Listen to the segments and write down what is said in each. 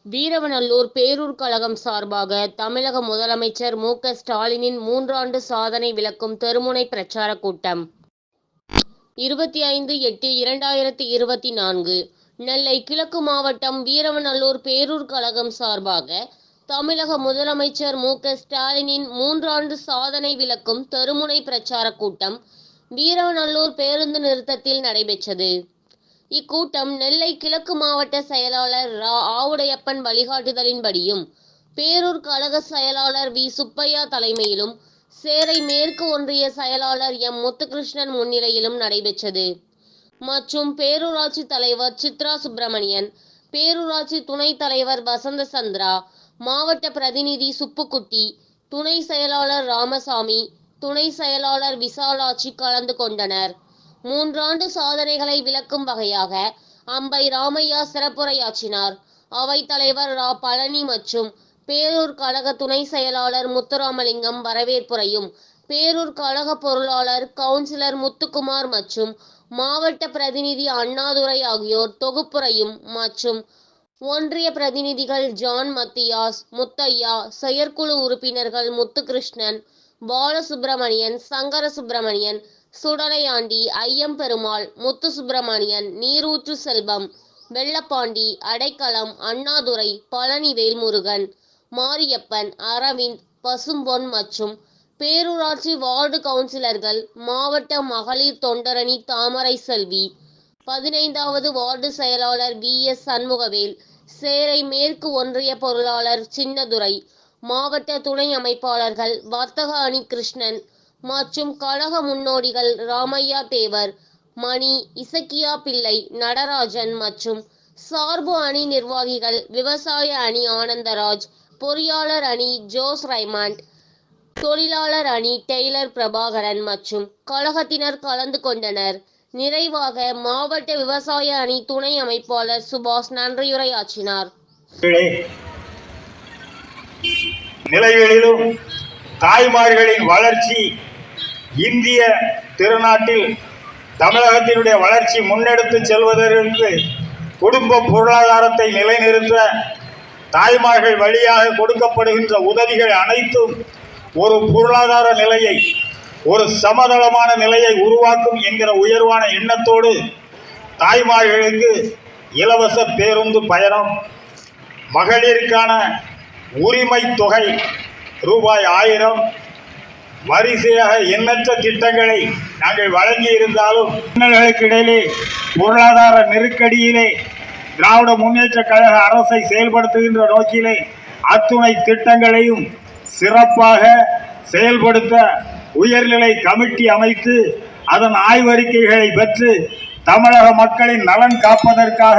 வீரவநல்லூர் பேரூர் கழகம் சார்பாக தமிழக முதலமைச்சர் மு.க.ஸ்டாலினின் 3 ஆண்டு சாதனை விளக்கும் தெருமுனை பிரச்சார கூட்டம் 25/8/2024 நெல்லை கிழக்கு மாவட்டம் வீரவநல்லூர் பேரூர் கழகம் சார்பாக தமிழக முதலமைச்சர் மு.க.ஸ்டாலினின் 3 ஆண்டு சாதனை விளக்கும் தெருமுனை பிரச்சார கூட்டம் வீரவநல்லூர் பேருந்து நிறுத்தத்தில் நடைபெற்றது. இக்கூட்டம் நெல்லை கிழக்கு மாவட்ட செயலாளர் ஆவுடையப்பன் வழிகாட்டுதலின்படியும், பேரூர் கழக செயலாளர் வி. சுப்பையா தலைமையிலும், சேரை மேற்கு ஒன்றிய செயலாளர் எம். முத்துகிருஷ்ணன் முன்னிலையிலும் நடைபெற்றது. மற்றும் பேரூராட்சி தலைவர் சித்ரா சுப்பிரமணியன், பேரூராட்சி துணைத் தலைவர் வசந்த சந்திரா, மாவட்ட பிரதிநிதி சுப்புக்குட்டி, துணை செயலாளர் ராமசாமி, துணை செயலாளர் விசாலாட்சி கலந்து கொண்டனர். 3 ஆண்டு சாதனைகளை விளக்கும் வகையாக அம்பை ராமையா சிறப்புரையாற்றினார். அவைத் தலைவர் ரா. பழனி மற்றும் பேரூர் கழக துணை செயலாளர் முத்துராமலிங்கம் வரவேற்புரையும், பேரூர் கழக பொருளாளர் கவுன்சிலர் முத்துக்குமார் மற்றும் மாவட்ட பிரதிநிதி அண்ணாதுரை ஆகியோர் தொகுப்புரையும் மற்றும் ஒன்றிய பிரதிநிதிகள் ஜான் மத்தியாஸ், முத்தையா, செயற்குழு உறுப்பினர்கள் முத்துகிருஷ்ணன், பாலசுப்பிரமணியன், சங்கர சுப்பிரமணியன், சுடலையாண்டி, ஐயம்பெருமாள், முத்துசுப்பிரமணியன், நீரூற்று செல்வம், வெள்ளப்பாண்டி, அடைக்கலம், அண்ணாதுரை, பழனிவேல் முருகன், மாரியப்பன், அரவிந்த், பசும்பொன் மற்றும் பேரூராட்சி வார்டு கவுன்சிலர்கள், மாவட்ட மகளிர் தொண்டரணி தாமரை செல்வி, 15வது வார்டு செயலாளர் வி. எஸ். சண்முகவேல், சேரை மேற்கு ஒன்றிய பொருளாளர் சின்னதுரை, மாவட்ட துணை அமைப்பாளர்கள் வர்த்தக அணி கிருஷ்ணன் மற்றும் கழக முன்னோடிகள் ராமையா தேவர், மணி, இசக்கியா பிள்ளை, நடராஜன் மற்றும் சார்பு அணி நிர்வாகிகள் விவசாய அணி ஆனந்தராஜ், பொறியாளர் அணி ஜோஸ் ரைமண்ட், தொழிலாளர் அணி டெய்லர் பிரபாகரன் மற்றும் கழகத்தினர் கலந்து கொண்டனர். நிறைவாக மாவட்ட விவசாய அணி துணை அமைப்பாளர் சுபாஷ் நன்றியுரையாற்றினார். நிலைகளிலும் தாய்மார்களின் வளர்ச்சி இந்திய திருநாட்டில் தமிழகத்தினுடைய வளர்ச்சி முன்னெடுத்து செல்வதற்கு குடும்ப பொருளாதாரத்தை நிலைநிறுத்த தாய்மார்கள் வழியாக கொடுக்கப்படுகின்ற உதவிகள் அனைத்தும் ஒரு பொருளாதார நிலையை, ஒரு சமதளமான நிலையை உருவாக்கும் என்கிற உயர்வான எண்ணத்தோடு தாய்மார்களுக்கு இலவச பேருந்து பயணம், மகளிருக்கான உரிமை தொகை ரூபாய் 1000, வரிசையாக எண்ணற்ற திட்டங்களை நாங்கள் வழங்கி இருந்தாலும் இன்னல்களுக்கு இடையிலே பொருளாதார நெருக்கடியிலே திராவிட முன்னேற்ற கழக அரசை செயல்படுத்துகின்ற நோக்கிலே அத்துணை திட்டங்களையும் சிறப்பாக செயல்படுத்த உயர்நிலை கமிட்டி அமைத்து அதன் ஆய்வறிக்கைகளை பெற்று தமிழக மக்களின் நலன் காப்பதற்காக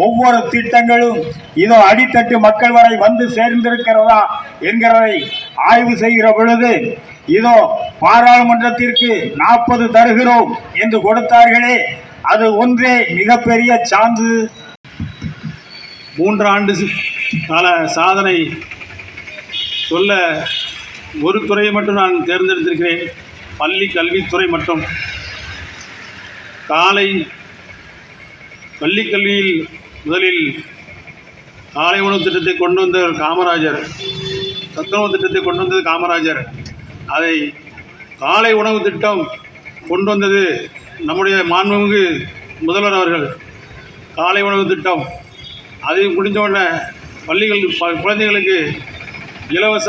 ஒவ்வொரு திட்டங்களும் இதோ அடித்தட்டு மக்கள் வரை வந்து சேர்ந்திருக்கிறதா என்கிறதை ஆய்வு செய்கிற பொழுது இதோ பாராளுமன்றத்திற்கு 40 தருகிறோம் என்று கொடுத்தார்களே, அது ஒன்றே மிகப்பெரிய சான்று. 3 ஆண்டு கால சாதனை சொல்ல ஒரு துறையை மட்டும் நான் தேர்ந்தெடுத்திருக்கிறேன், பள்ளி கல்வித்துறை மட்டும். பள்ளி கல்வியில் முதலில் காலை உணவு திட்டத்தை கொண்டு வந்தவர் காமராஜர், சத்துணவு திட்டத்தை கொண்டு வந்தது காமராஜர். அதை காலை உணவு திட்டம் கொண்டு வந்தது நம்முடைய மாண்புமிகு முதல்வர் அவர்கள். காலை உணவு திட்டம் அது முடிஞ்சவுடனே பள்ளிகள் குழந்தைகளுக்கு இலவச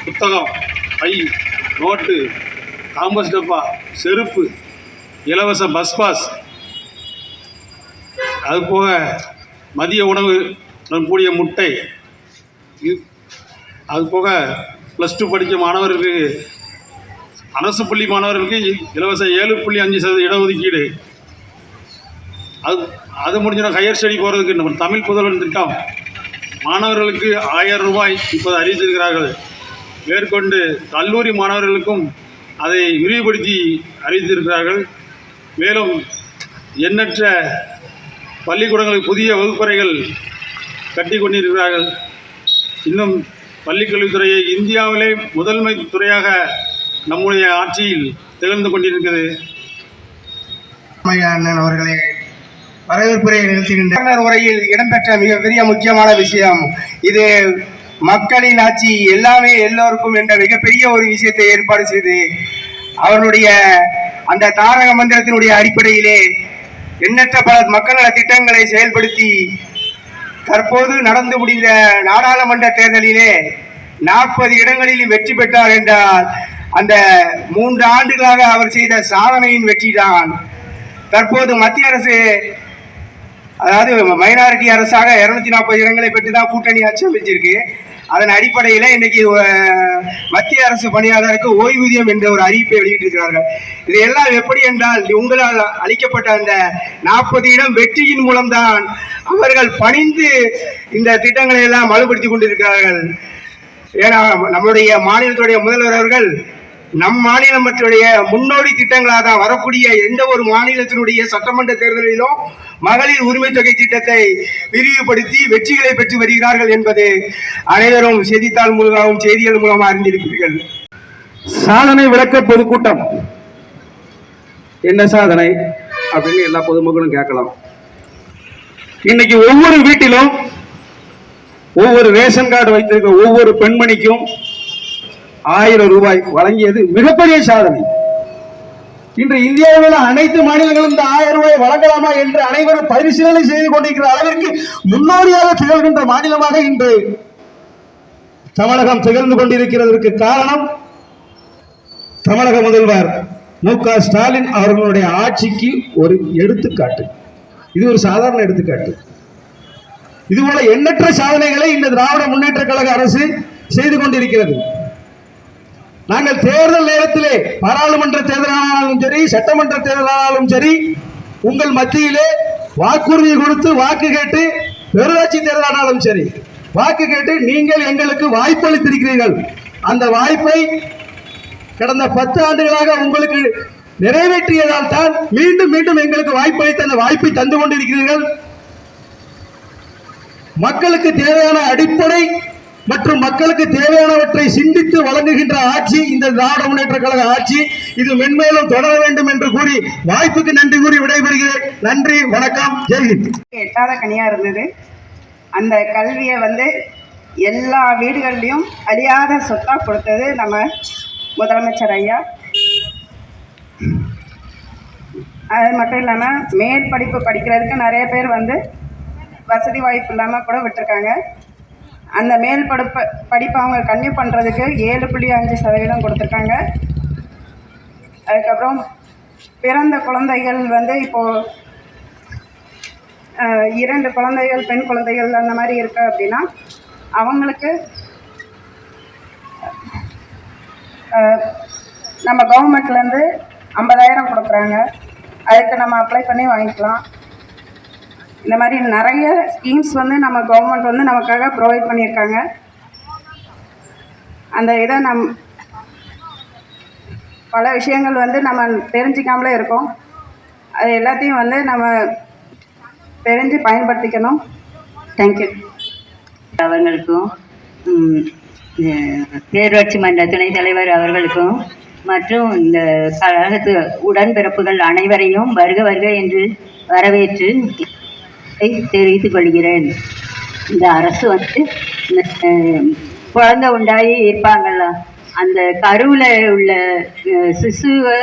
புத்தகம், பை, நோட்டு, காம்பஸ் டப்பா, செருப்பு, இலவச பஸ் பாஸ், அதுபோக மதிய உணவு கூடிய முட்டை, அதுபோக +2 படித்த மாணவர்களுக்கு, அரசு பள்ளி மாணவர்களுக்கு இலவச 7.5% இடஒதுக்கீடு. அது முடிஞ்சோன்னா ஹையர் ஸ்டடி போகிறதுக்கு நம்ம தமிழ் புதல்வன் திட்டம் மாணவர்களுக்கு 1000 ரூபாய் இப்போது அறிவித்திருக்கிறார்கள். மேற்கொண்டு கல்லூரி மாணவர்களுக்கும் அதை விரிவுபடுத்தி அறிவித்திருக்கிறார்கள். மேலும் எண்ணற்ற பள்ளிக்கூடங்களுக்கு புதிய வகுப்பறைகள் கட்டி கொண்டிருக்கிறார்கள். இன்னும் பள்ளிக்கல்வித்துறையை இந்தியாவிலே முதன்மை துறையாக நம்முடைய ஆட்சியில் திகழ்ந்து கொண்டிருக்கிறது. அண்ணன் அவர்களே, வரவேற்புரை நிகழ்த்துகின்ற உரையில் இடம்பெற்ற மிகப்பெரிய முக்கியமான விஷயம் இது. மக்களின் ஆட்சி எல்லாமே எல்லோருக்கும் என்ற மிகப்பெரிய ஒரு விஷயத்தை ஏற்பாடு செய்து அவருடைய அந்த தாரக மந்திரத்தினுடைய அடிப்படையிலே எண்ணற்ற பல மக்கள் நல திட்டங்களை செயல்படுத்தி தற்போது நடந்து முடிந்த நாடாளுமன்ற தேர்தலிலே 40 இடங்களில் வெற்றி பெற்றார் என்றால் அந்த 3 ஆண்டுகளாக அவர் செய்த சாதனையின் வெற்றிதான். தற்போது மத்திய அரசு, அதாவது மைனாரிட்டி அரசாக 240 இடங்களை பெற்று தான் கூட்டணி ஆட்சி அமைச்சிருக்கு. அதன் அடிப்படையில் இன்னைக்கு மத்திய அரசு பணியாளருக்கு ஓய்வூதியம் என்ற ஒரு அறிவிப்பை வெளியிட்டிருக்கிறார்கள். இது எல்லாம் எப்படி என்றால் உங்களால் அளிக்கப்பட்ட அந்த 40 இடம் வெற்றியின் மூலம்தான் அவர்கள் பணிந்து இந்த திட்டங்களை எல்லாம் வலுப்படுத்தி கொண்டிருக்கிறார்கள். ஏன்னா நம்முடைய மாநிலத்துடைய முதல்வர் அவர்கள் நம் மாநிலத்தினுடைய முன்னோடி திட்டங்களாக தான் வரக்கூடிய எந்த ஒரு மாநிலத்தினுடைய சட்டமன்ற தேர்தலிலும் மகளிர் உரிமை தொகை திட்டத்தை விரிவுபடுத்தி வெற்றிகளை பெற்று வருகிறார்கள் என்பது அனைவரும் செய்தித்தாள் மூலமாகவும் செய்திகள் மூலமாக அறிந்திருக்கிறீர்கள். சாதனை விளக்க பொதுக்கூட்டம் என்ன சாதனை அப்படின்னு எல்லா பொதுமக்களும் கேட்கலாம். இன்னைக்கு ஒவ்வொரு வீட்டிலும் ஒவ்வொரு ரேஷன் கார்டு வைத்திருக்க ஒவ்வொரு பெண்மணிக்கும் 1000 ரூபாய் வழங்கியது மிகப்பெரிய சாதனை. இன்று இந்தியாவில் உள்ள அனைத்து மாநிலங்களும் இந்த 1000 ரூபாய் வழங்கலாமா என்று அனைவரும் பரிசீலனை செய்து கொண்டிருக்கிற அளவிற்கு முன்னோடியாக திகழ்கின்ற மாநிலமாக இன்று தமிழகம் திகழ்ந்து கொண்டிருக்கிறதற்கு காரணம் தமிழக முதல்வர் மு.க. ஸ்டாலின் அவர்களுடைய ஆட்சிக்கு ஒரு எடுத்துக்காட்டு. இது ஒரு சாதாரண எடுத்துக்காட்டு. இதுபோல எண்ணற்ற சாதனைகளை இந்த திராவிட முன்னேற்ற கழக அரசு செய்து கொண்டிருக்கிறது. நாங்கள் தேர்தல் நேரத்திலே பாராளுமன்ற தேர்தலானாலும் சரி, சட்டமன்ற தேர்தலானாலும் சரி, உங்கள் மத்தியிலே வாக்குறுதி கொடுத்து வாக்கு கேட்டு, பேரூராட்சி தேர்தலானாலும் சரி வாக்கு கேட்டு நீங்கள் எங்களுக்கு வாய்ப்பளித்திருக்கிறீர்கள். அந்த வாய்ப்பை கடந்த 10 ஆண்டுகளாக உங்களுக்கு நிறைவேற்றியதால் தான் மீண்டும் மீண்டும் எங்களுக்கு வாய்ப்பளித்து அந்த வாய்ப்பை தந்து கொண்டிருக்கிறீர்கள். மக்களுக்கு தேவையான அடிப்படை மற்றும் மக்களுக்கு தேவையானவற்றை சிந்தித்து வழங்குகின்ற ஆட்சி இந்த திராவிட முன்னேற்ற கழக ஆட்சி. இது மென்மேலும் தொடர வேண்டும் என்று கூறி வாய்ப்புக்கு நன்றி கூறி விடைபெறுகிறேன். நன்றி, வணக்கம், ஜெய்ஹிந்த். எட்டாத கனியா இருந்தது. அந்த கல்வியை எல்லா வீடுகள்லையும் அழியாத சொத்தா கொடுத்தது நம்ம முதலமைச்சர் ஐயா. அது மட்டும் இல்லாமல் மேற்படிப்பு படிக்கிறதுக்கு நிறைய பேர் வசதி வாய்ப்பு இல்லாமல் கூட விட்டுருக்காங்க. அந்த மேல் படிப்பை அவங்க கன்டினியூ பண்ணுறதுக்கு 7.5% கொடுத்துருக்காங்க. அதுக்கப்புறம் பிறந்த குழந்தைகள் இப்போது 2 குழந்தைகள் பெண் குழந்தைகள் அந்த மாதிரி இருக்கு அப்படின்னா அவங்களுக்கு நம்ம கவர்மெண்ட்லேருந்து 50,000 கொடுக்குறாங்க. அதுக்கு நம்ம அப்ளை பண்ணி வாங்கிக்கலாம். இந்த மாதிரி நிறைய ஸ்கீம்ஸ் நம்ம கவர்மெண்ட் நமக்காக ப்ரொவைட் பண்ணியிருக்காங்க. அந்த இதை பல விஷயங்கள் நம்ம தெரிஞ்சிக்காமலே இருக்கோம். அது எல்லாத்தையும் நம்ம தெரிஞ்சு பயன்படுத்திக்கணும். தேங்க்யூ. அவர்களுக்கும் பேரூராட்சி மன்ற துணைத் தலைவர் அவர்களுக்கும் மற்றும் இந்த கழகத்து உடன்பிறப்புகள் அனைவரையும் வருக வருக என்று வரவேற்று தெரிவித்துக் கொள்கிறேன். இந்த அரசு குழந்தை உண்டாகி இருப்பாங்கள்ல, அந்த கருவில் உள்ள சிசுவை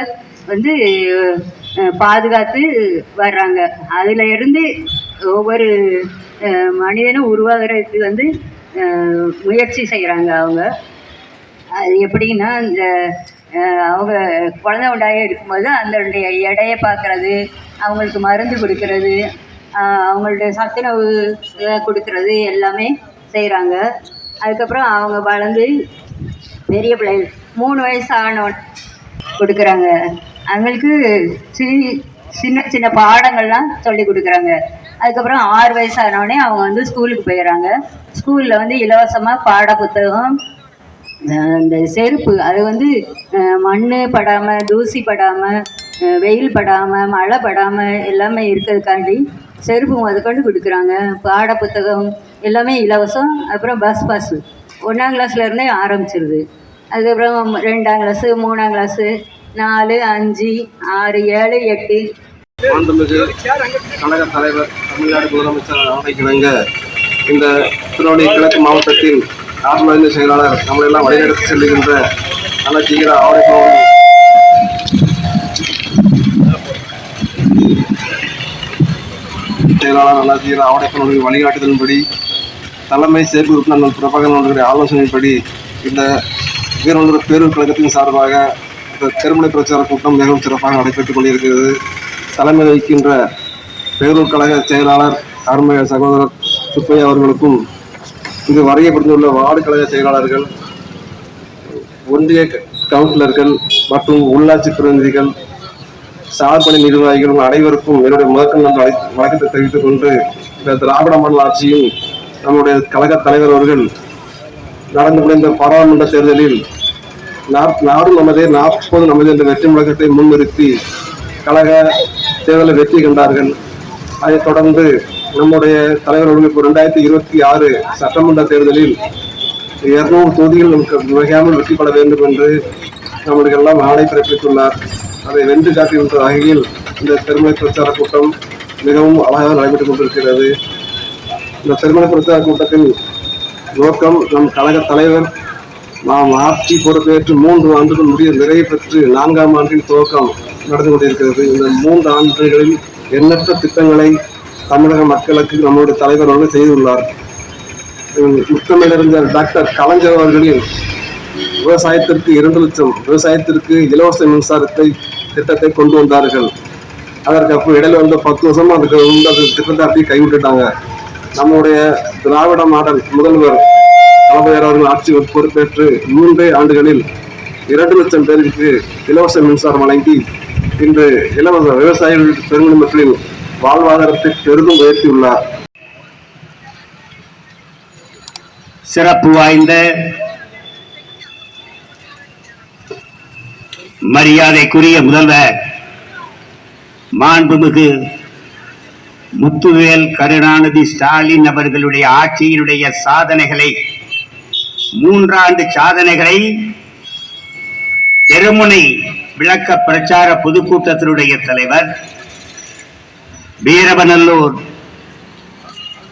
பாதுகாத்து வர்றாங்க. அதில் இருந்து ஒவ்வொரு மனிதனும் உருவாகிறதுக்கு முயற்சி செய்கிறாங்க. அவங்க அது எப்படின்னா, இந்த அவங்க குழந்தை உண்டாகி இருக்கும்போது அதனுடைய எடையை பார்க்குறது, அவங்களுக்கு மருந்து கொடுக்கறது, அவங்களுடைய சத்துணவு கொடுக்கறது எல்லாமே செய்கிறாங்க. அதுக்கப்புறம் அவங்க வளர்ந்து பெரிய பிள்ளைகள் 3 வயசு ஆனோன்னு கொடுக்குறாங்க. அவங்களுக்கு சின்ன சின்ன பாடங்கள்லாம் சொல்லி கொடுக்குறாங்க. அதுக்கப்புறம் 6 வயசு ஆனோடனே அவங்க ஸ்கூலுக்கு போயிடுறாங்க. ஸ்கூலில் இலவசமாக பாட புத்தகம், இந்த செருப்பு, அது மண் படாமல், தூசி படாமல், வெயில் படாமல், மழை படாமல் எல்லாமே இருக்கிறதுக்காண்டி செருப்பு முதற்கொண்டு கொடுக்குறாங்க. பாட புத்தகம் எல்லாமே இலவசம். அப்புறம் பஸ் பாஸு 1ஆம் கிளாஸ்லேருந்தே ஆரம்பிச்சிருது. அதுக்கப்புறம் 2ஆம் கிளாஸு, 3ஆம் கிளாஸு, 4, 5, 6, 7, 8 மாண்புமிகு கழக தலைவர் தமிழ்நாடு முதலமைச்சர் ஆணைக்கிணங்க இந்த திருநெல்வேலி கிழக்கு மாவட்டத்தின் ஆர்வலர் செயலாளர் நம்மளெல்லாம் வழிநடத்தி செல்லுகின்ற அண்ணா ஆவடைப்பவன் செயலாளர் அண்ணா ஆவடைப்பவனுடைய வழிகாட்டுதலின்படி தலைமை சேர்ப்பு உறுப்பினர் பிரபாகரனுடைய ஆலோசனைப்படி இந்த வீரநல்லூர் பேரூர் கழகத்தின் சார்பாக இந்த தெருமுனை பிரச்சார கூட்டம் மிகவும் சிறப்பாக நடைபெற்றுக் கொண்டிருக்கிறது. தலைமை வகிக்கின்ற பேரூர் கழக செயலாளர் அருமை சகோதரர் சுப்பையா அவர்களுக்கும் இங்கு வரையப்பட்டுள்ள வார்டு கழக செயலாளர்கள், ஒன்றிய கவுன்சிலர்கள் மற்றும் உள்ளாட்சி பிரதிநிதிகள், சார்பணி நிர்வாகிகள் அனைவருக்கும் என்னுடைய முதற்கண் வணக்கத்தை தெரிவித்துக் கொண்டு, இந்த திராவிட மாடல் ஆட்சியும் நம்முடைய கழக தலைவர் அவர்கள் நடந்து முடிந்த பாராளுமன்ற தேர்தலில் நாடு நமதே 40 நமது என்ற வெற்றி முழக்கத்தை முன்னிறுத்தி கழக தேர்தலில் வெற்றி கண்டார்கள். அதைத் தொடர்ந்து நம்முடைய தலைவர் அவர்கள் இப்போ 2026 சட்டமன்ற தேர்தலில் 200 தொகுதிகள் நமக்கு மிகையாமல் வெற்றி பெற வேண்டும் என்று நம்மளுக்கு எல்லாம் ஆணை பிறப்பித்துள்ளார். அதை வென்று காட்டுகின்ற வகையில் இந்த தெருமுனை பிரச்சார கூட்டம் மிகவும் அழகாக நடைபெற்றுக் கொண்டிருக்கிறது. இந்த தெருமுனை பிரச்சார கூட்டத்தின் நோக்கம், நம் கழக தலைவர் நாம் ஆட்சி பொறுப்பேற்று 3 ஆண்டுகள் நிறைவு பெற்று 4ஆம் ஆண்டின் துவக்கம் நடந்து கொண்டிருக்கிறது. இந்த 3 ஆண்டுகளில் எண்ணற்ற திட்டங்களை தமிழக மக்களுக்கு நம்முடைய தலைவர் அவர்கள் செய்துள்ளார். முத்தமிழறிஞர் டாக்டர் கலைஞர் அவர்களின் விவசாயத்திற்கு 2 லட்சம் விவசாயத்திற்கு இலவச மின்சாரத்தை திட்டத்தை கொண்டு வந்தார்கள். அதற்கு அப்போ இடையில 10 வருஷமா அதுக்கு அந்த திட்டத்தை அப்படியே கைவிட்டுட்டாங்க. நம்முடைய திராவிட மாடல் முதல்வர் தலைமையர் அவர்கள் ஆட்சி பொறுப்பேற்று 3 ஆண்டுகளில் 2 லட்சம் பேருக்கு இலவச மின்சாரம் வழங்கி இன்று இலவச விவசாயிகள் பெருங்குடிமக்களின் வாழ்வாதாரத்தை பெரிதும் உயர்த்தியுள்ளார். சிறப்பு வாய்ந்த மரியாதைக்குரிய முதல்வர் மாண்புமிகு முத்துவேல் கருணாநிதி ஸ்டாலின் அவர்களுடைய ஆட்சியினுடைய சாதனைகளை 3 ஆண்டு சாதனைகளை தெருமுனை விளக்க பிரச்சார பொதுக்கூட்டத்தினுடைய தலைவர், வீரவநல்லூர்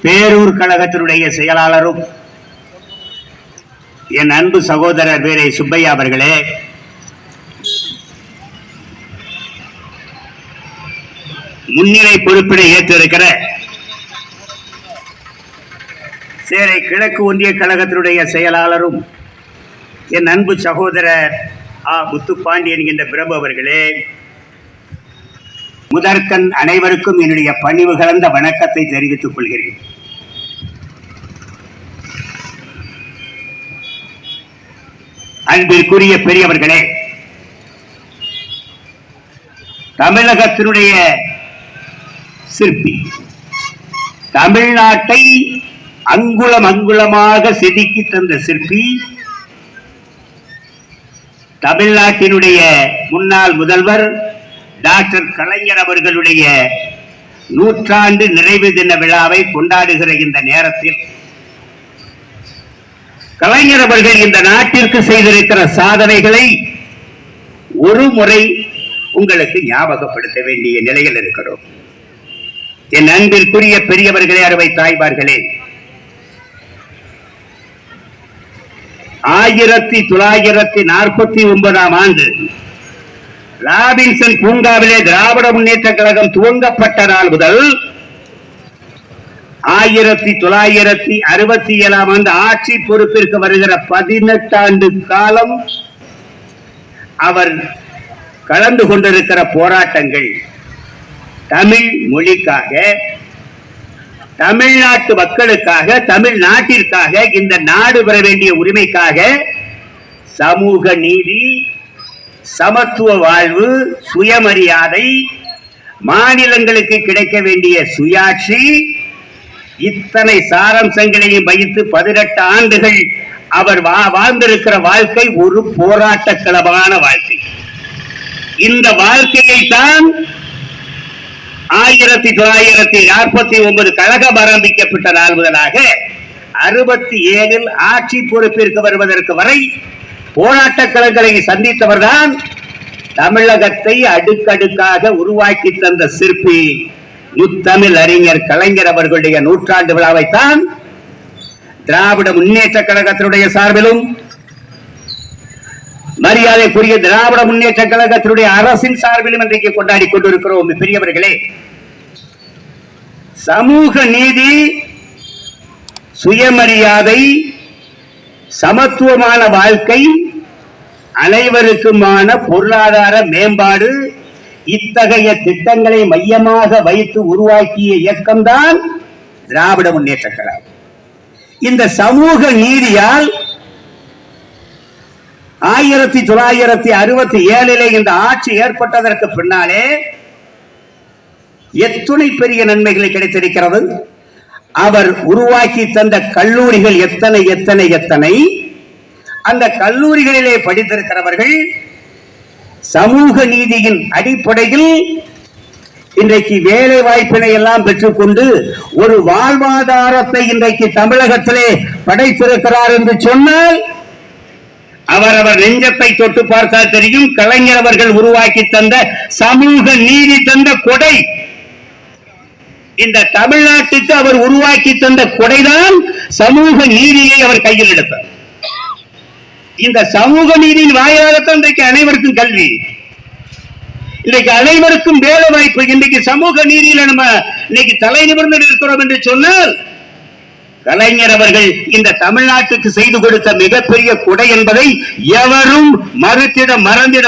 பேரூர் கழகத்தினுடைய செயலாளரும் என் அன்பு சகோதரர் வீரை சுப்பையா அவர்களே, முன்னிலை பொறுப்பினை ஏற்றிருக்கிற சேரை கிழக்கு ஒன்றிய கழகத்தினுடைய செயலாளரும் என் அன்பு சகோதரர் முத்துப்பாண்டி என்கின்ற பிரபு அவர்களே, முதற்கண் அனைவருக்கும் என்னுடைய பணிவு கலந்த வணக்கத்தை தெரிவித்துக் கொள்கிறேன். அன்பிற்குரிய பெரியவர்களே, தமிழகத்தினுடைய சிற்பி, தமிழ்நாட்டை அங்குலம் அங்குலமாக செதுக்கி தந்த சிற்பி, தமிழ்நாட்டினுடைய முன்னாள் முதல்வர் டாக்டர் கலைஞர் அவர்களுடைய 100ஆண்டு நிறைவு தின விழாவை கொண்டாடுகிற இந்த நேரத்தில் கலைஞர் அவர்கள் இந்த நாட்டிற்கு செய்திருக்கிற சாதனைகளை ஒரு முறை உங்களுக்கு ஞாபகப்படுத்த வேண்டிய நிலையில் இருக்கிறோம். என் அன்பிற்குரிய பெரியவர்களே, அறுவை தாய்மார்களே, 1949ஆம் ஆண்டு ராபின்சன் பூங்காவிலே திராவிட முன்னேற்ற கழகம் துவங்கப்பட்ட நாள் முதல் 1967ஆம் ஆண்டு ஆட்சி பொறுப்பிற்கு வருகிற 18 ஆண்டு காலம் அவர் கலந்து கொண்டிருக்கிற போராட்டங்கள் தமிழ் மொழிக்காக, தமிழ்நாட்டு மக்களுக்காக, தமிழ்நாட்டிற்காக, இந்த நாடு பெற வேண்டிய உரிமைக்காக, சமூக நீதி, சமத்துவ வாழ்வு, சுயமரியாதை, மாநிலங்களுக்கு கிடைக்க வேண்டிய சுயாட்சி, இத்தனை சாரம்சங்களையும் வைத்து 18 ஆண்டுகள் அவர் வாழ்ந்திருக்கிற வாழ்க்கை ஒரு போராட்ட களமான வாழ்க்கை. இந்த வாழ்க்கையை தான் 1949 கழகம் ஆரம்பிக்கப்பட்ட நாள் முதலாக 67 ஆட்சி பொறுப்பிற்கு வருவதற்கு வரை போராட்ட களங்களை சந்தித்தவர்தான் தமிழகத்தை அடுக்கடுக்காக உருவாக்கி தந்த சிற்பி முத்தமிழ் அறிஞர் கலைஞர் அவர்களுடைய நூற்றாண்டு விழாவைத்தான் திராவிட முன்னேற்ற கழகத்தினுடைய சார்பிலும் மரியாதைக்குரிய திராவிட முன்னேற்ற கழகத்தினுடைய அரசின் சார்பிலும் இன்றைக்கு கொண்டாடி கொண்டிருக்கிறோம். பெரியவர்களே, சமூக நீதி, சுயமரியாதை, சமத்துவமான வாழ்க்கை, அனைவருக்குமான பொருளாதார மேம்பாடு, இத்தகைய திட்டங்களை மையமாக வைத்து உருவாக்கிய இயக்கம்தான் திராவிட முன்னேற்ற கழகம். இந்த சமூக நீதியால் 1967 இந்த ஆட்சி ஏற்பட்டதற்கு பின்னாலே எத்துணை பெரிய நன்மைகளை கிடைத்திருக்கிறது. அவர் உருவாக்கி தந்த கல்லூரிகள் எத்தனை எத்தனை எத்தனை. அந்த கல்லூரிகளிலே படித்திருக்கிறவர்கள் சமூக நீதியின் அடிப்படையில் இன்றைக்கு வேலை வாய்ப்பினை எல்லாம் பெற்றுக்கொண்டு ஒரு வாழ்வாதாரத்தை இன்றைக்கு தமிழகத்திலே படைத்திருக்கிறார் என்று சொன்னால் அவரவர் நெஞ்சத்தை தொட்டு பார்த்தால் தெரியும். கலைஞர் அவர்கள் உருவாக்கி தந்த சமூக நீதி தந்த கொடை, இந்த தமிழ்நாட்டுக்கு அவர் உருவாக்கி தந்த கொடைதான் சமூக நீதியை அவர் கையில் எடுத்தார். இந்த சமூக நீதியின் வாயிலாகத்தான் இன்றைக்கு அனைவருக்கும் கல்வி, இன்றைக்கு அனைவருக்கும் வேலை வாய்ப்பு. இன்றைக்கு சமூக நீதியில நம்ம இன்னைக்கு தலை நிமிர்ந்து இருக்கிறோம் என்று சொன்னால் கலைஞர் அவர்கள் இந்த தமிழ்நாட்டுக்கு செய்து கொடுத்த மிகப்பெரிய கொடை என்பதை எவரும் மறந்திட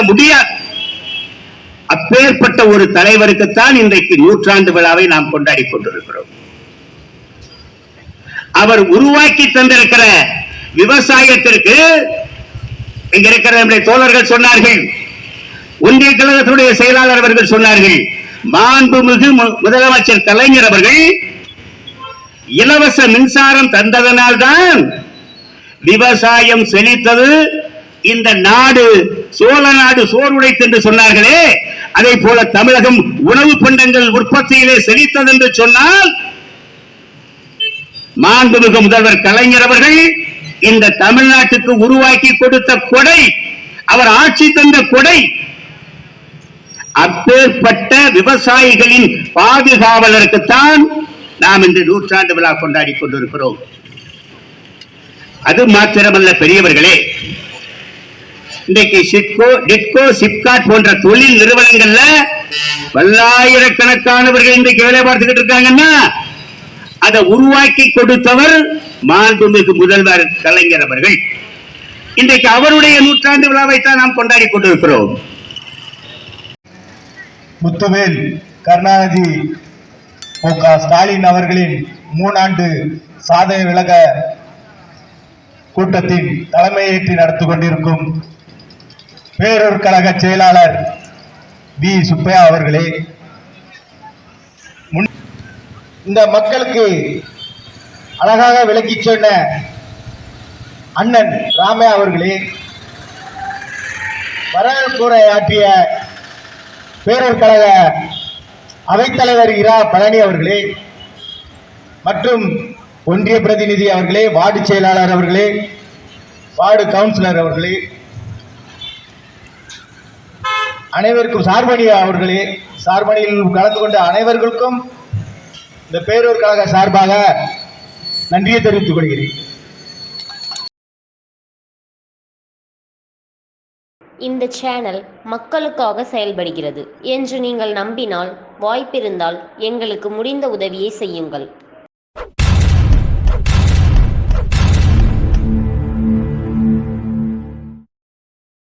முடியாது. அப்பேற்பட்ட ஒரு தலைவருக்குத்தான் இன்றைக்கு நூற்றாண்டு விழாவை நாம் கொண்டாடி கொண்டிருக்கிறோம். அவர் உருவாக்கி தந்திருக்கிற விவசாயத்திற்கு இங்க இருக்கிற நம்முடைய தோழர்கள் சொன்னார்கள், ஒன்றிய கழகத்துடைய செயலாளர் அவர்கள் சொன்னார்கள், மாண்புமிகு முதலமைச்சர் கலைஞர் அவர்கள் இலவச மின்சாரம் தந்ததனால் தான் விவசாயம் செழித்தது, இந்த நாடு சோழ நாடு சோர்வுடைத்து என்று சொன்னார்களே, அதே போல தமிழகம் உணவு பண்டங்கள் உற்பத்தியிலே செழித்தது என்று சொன்னால் மாண்புமிகு முதல்வர் கலைஞர் அவர்கள் இந்த தமிழ்நாட்டுக்கு உருவாக்கி கொடுத்த கொடை, அவர் ஆட்சி தந்த கொடை. அப்பேற்பட்ட விவசாயிகளின் பாதுகாவலருக்குத்தான் நாம் இன்று நூற்றாண்டு விழா கொண்டாடி கொண்டிருக்கிறோம். அது மாத்திரமல்ல பெரியவர்களே, இன்றைக்கு சிட்கோ, டிட்கோ, சிப்காட் போன்ற தொழில் நிறுவனங்கள்ல பல்லாயிரக்கணக்கானவர்கள் இன்றைக்கு வேலை பார்த்துக்கிட்டு இருக்காங்கன்னா அதை உருவாக்கி கொடுத்தவர் மாண்புமிகு முதல்வர் கலைஞர் அவர்கள். இன்றைக்கு அவருடைய நூற்றாண்டு விழாவைத்தான் நாம் கொண்டாடி கொண்டிருக்கிறோம். முத்துவேல் கருணாநிதி மு.க. ஸ்டாலின் அவர்களின் 3 ஆண்டு சாதனை விளக்க கூட்டத்தின் தலைமையேற்று நடத்தி கொண்டிருக்கும் பேரூர் கழக செயலாளர் வி. சுப்பையா அவர்களே, இந்த மக்களுக்கு அழகாக விளக்கி சொன்ன அண்ணன் ராமையா அவர்களே, வரவேற்புரை ஆற்றிய பேரூர் கழக அவைத்தலைவர் இரா பழனி அவர்களே மற்றும் ஒன்றிய பிரதிநிதி அவர்களே, வார்டு செயலாளர் அவர்களே, வார்டு கவுன்சிலர் அவர்களே, அனைவருக்கும் சார்பணி அவர்களே, சார்பணியில் கலந்து கொண்ட அனைவர்களுக்கும் இந்த பேரூர் கழக சார்பாக நன்றியை தெரிவித்துக் கொள்கிறேன். இந்த சேனல் மக்களுக்காக செயல்படுகிறது என்று நீங்கள் நம்பினால், வாய்ப்பிருந்தால் எங்களுக்கு முடிந்த உதவியை செய்யுங்கள்.